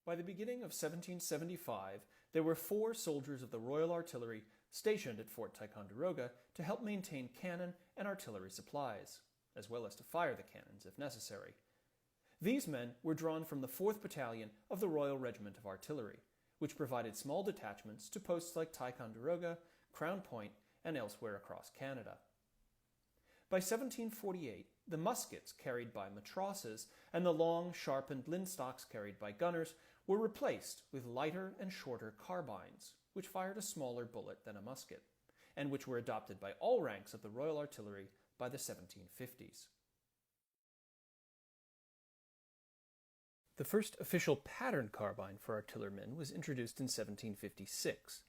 By the beginning of 1775, there were 4 soldiers of the Royal Artillery stationed at Fort Ticonderoga to help maintain cannon and artillery supplies, as well as to fire the cannons if necessary. These men were drawn from the 4th Battalion of the Royal Regiment of Artillery, which provided small detachments to posts like Ticonderoga, Crown Point, and elsewhere across Canada. By 1748, the muskets carried by matrosses and the long, sharpened linstocks carried by gunners were replaced with lighter and shorter carbines, which fired a smaller bullet than a musket, and which were adopted by all ranks of the Royal Artillery by the 1750s. The first official pattern carbine for artillerymen was introduced in 1756.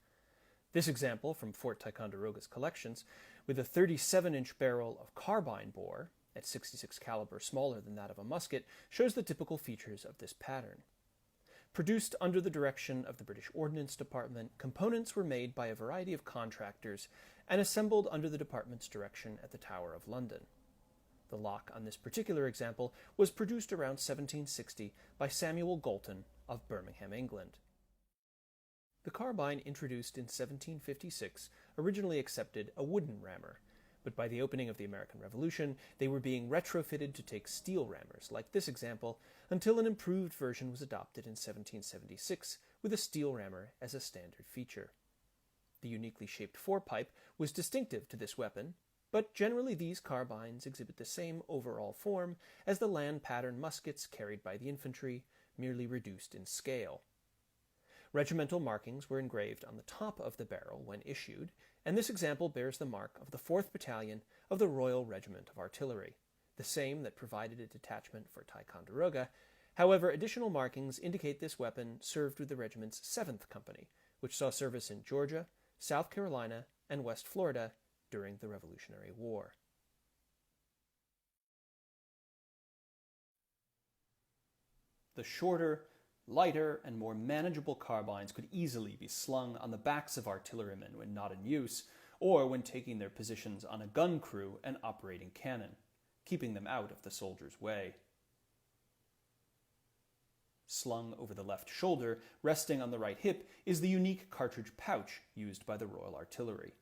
This example from Fort Ticonderoga's collections, with a 37-inch barrel of carbine bore, at 66 caliber smaller than that of a musket, shows the typical features of this pattern. Produced under the direction of the British Ordnance Department, components were made by a variety of contractors and assembled under the department's direction at the Tower of London. The lock on this particular example was produced around 1760 by Samuel Galton of Birmingham, England. The carbine introduced in 1756 originally accepted a wooden rammer, but by the opening of the American Revolution, they were being retrofitted to take steel rammers, like this example, until an improved version was adopted in 1776 with a steel rammer as a standard feature. The uniquely shaped forepipe was distinctive to this weapon, but generally these carbines exhibit the same overall form as the land pattern muskets carried by the infantry, merely reduced in scale. Regimental markings were engraved on the top of the barrel when issued, and this example bears the mark of the 4th Battalion of the Royal Regiment of Artillery, the same that provided a detachment for Ticonderoga. However, additional markings indicate this weapon served with the regiment's 7th Company, which saw service in Georgia, South Carolina, and West Florida during the Revolutionary War. The shorter, lighter, and more manageable carbines could easily be slung on the backs of artillerymen when not in use, or when taking their positions on a gun crew and operating cannon, keeping them out of the soldier's way. Slung over the left shoulder, resting on the right hip, is the unique cartridge pouch used by the Royal Artillery.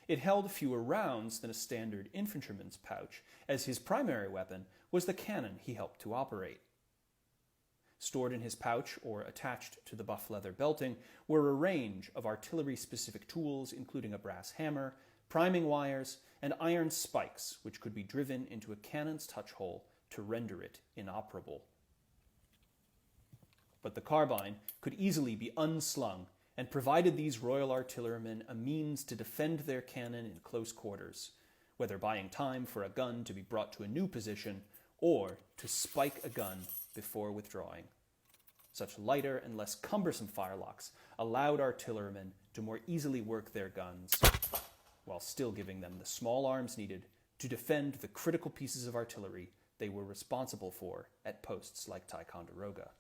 It held fewer rounds than a standard infantryman's pouch, as his primary weapon was the cannon he helped to operate. Stored in his pouch, or attached to the buff leather belting, were a range of artillery-specific tools, including a brass hammer, priming wires, and iron spikes, which could be driven into a cannon's touch hole to render it inoperable. But the carbine could easily be unslung, and provided these Royal Artillerymen a means to defend their cannon in close quarters, whether buying time for a gun to be brought to a new position, or to spike a gun before withdrawing. Such lighter and less cumbersome firelocks allowed artillerymen to more easily work their guns, while still giving them the small arms needed to defend the critical pieces of artillery they were responsible for at posts like Ticonderoga.